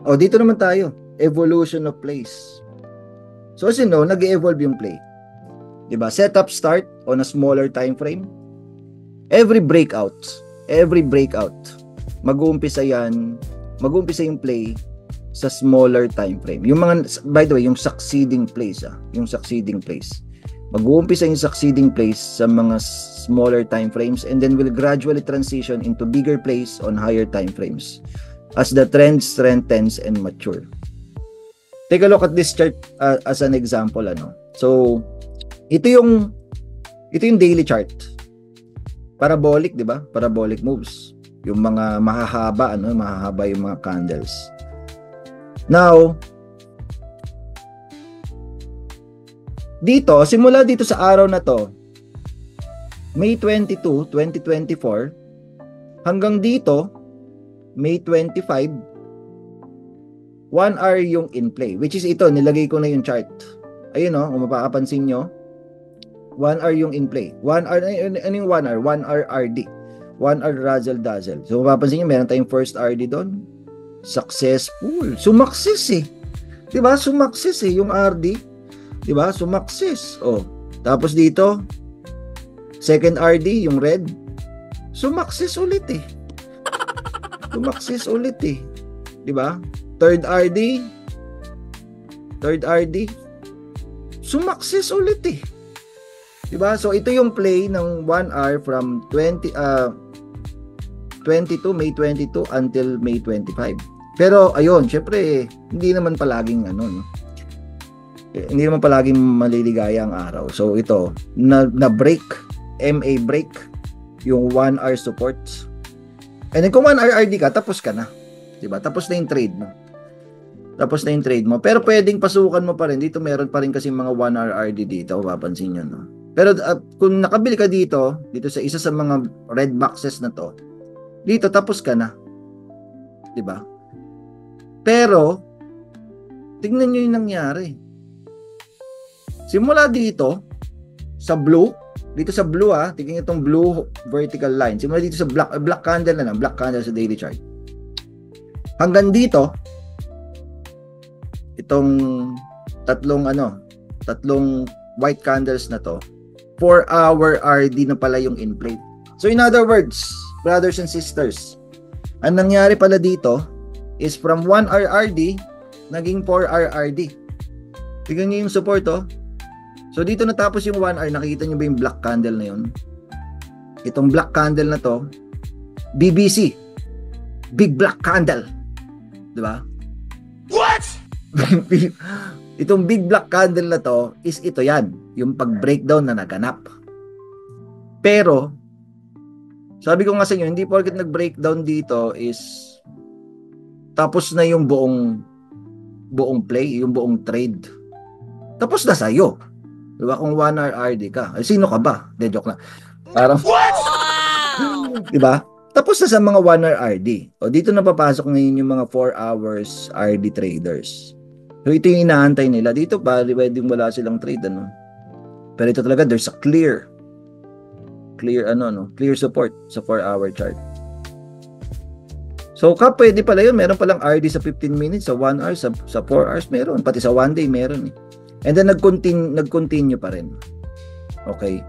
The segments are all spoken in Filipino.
O, dito naman tayo. Evolution of plays. So, as you know, nag-evolve yung play. Diba? Setup start on a smaller time frame. Every breakout, mag-uumpisa yung play sa smaller time frame. Yung mga, by the way, yung succeeding plays, mag-uumpisa yung succeeding plays sa mga smaller time frames and then will gradually transition into bigger plays on higher time frames as the trend strengthens and mature. Take a look at this chart as an example, So, ito yung daily chart. Parabolic, 'di ba? Parabolic moves. Yung mga mahahaba, mahahaba yung mga candles. Now, simula dito sa araw na to, May 22, 2024, hanggang dito, May 25, 1 hour yung in play, which is ito, nilagay ko na yung chart. Ayun, kung mapapansin nyo, 1 hour yung in play. 1 hour, ano yung 1 hour? 1 hour RD. 1 hour razzle dazzle. So, mapapansin nyo, meron tayong first RD doon. Successful. Sumaksis eh. Diba? Sumaksis eh, yung RD. Diba? Sumaksis. Oh. Tapos dito, second RD, yung red. Sumaksis ulit eh. Sumaksis ulit eh. Diba? Third RD, sumaksis ulit eh. Diba? So, ito yung play ng 1 hour from 22, May 22 until May 25. Pero, ayun, syempre, hindi naman palaging hindi naman palaging maliligaya ang araw. So, ito, na-break, MA break, yung 1 hour support. And then, kung 1 hour RD ka, tapos ka na. Diba? Tapos na yung trade mo. Pero pwedeng pasukan mo pa rin. Dito meron pa rin kasi mga 1 hour RD dito. Papansin nyo, no? Pero kung nakabili ka dito sa isa sa mga red boxes na to, dito tapos ka na. Diba? Pero, tingnan nyo yung nangyari. Simula dito, sa blue, tingnan itong blue vertical line. Simula dito sa black candle na lang, black candle sa daily chart. Hanggang dito, itong tatlong white candles na to, 4 hour RD na pala yung in play. So in other words, brothers and sisters, ang nangyari pala dito is from 1 hour RD naging 4 hour RD. Tingnan niyo yung support So dito natapos yung 1 hour, nakikita niyo ba yung black candle na yun? Itong black candle na to, BBC, big black candle. Diba? What? Itong big black candle na to is ito yan, yung pag-breakdown na naganap. Pero, sabi ko nga sa inyo, hindi porket nag-breakdown dito is tapos na yung buong play, yung buong trade. Tapos na sa'yo. Diba? Kung 1 hour RD ka. Ay, sino ka ba? De, joke na. Parang, what? Diba? Tapos na sa mga 1 hour RD. O dito na papasok ngayon yung mga 4 hours RD traders. So ito yung inaantay nila. Dito pa, pwedeng wala silang trade, Pero ito talaga, there's a clear support sa 4 hour chart. So pwede pala yun. Meron palang RD sa 15 minutes, sa 1 hour, sa 4 hours meron. Pati sa 1 day meron eh. And then nag-continue pa rin. Okay.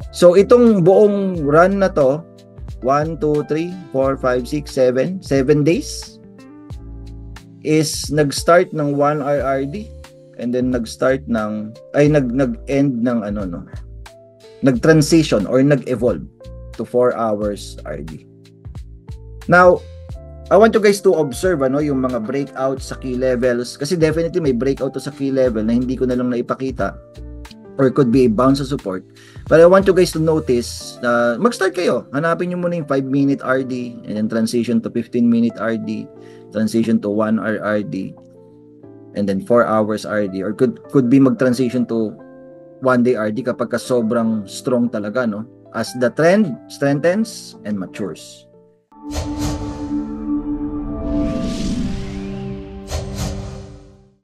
So itong buong run na to, 1, 2, 3, 4, 5, 6, 7 days is nag-start ng 1 hour RD and then nag-end ng nag-transition or nag-evolve to 4 hours RD. Now, I want you guys to observe yung mga breakout sa key levels kasi definitely may breakout to sa key level na hindi ko na lang naipakita or could be a bounce sa support. But I want you guys to notice na mag-start kayo. Hanapin nyo muna yung 5-minute RD and then transition to 15-minute RD, transition to 1 hour RD, and then 4 hours RD or could be mag-transition to 1 day RD kapag sobrang strong talaga, as the trend strengthens and matures.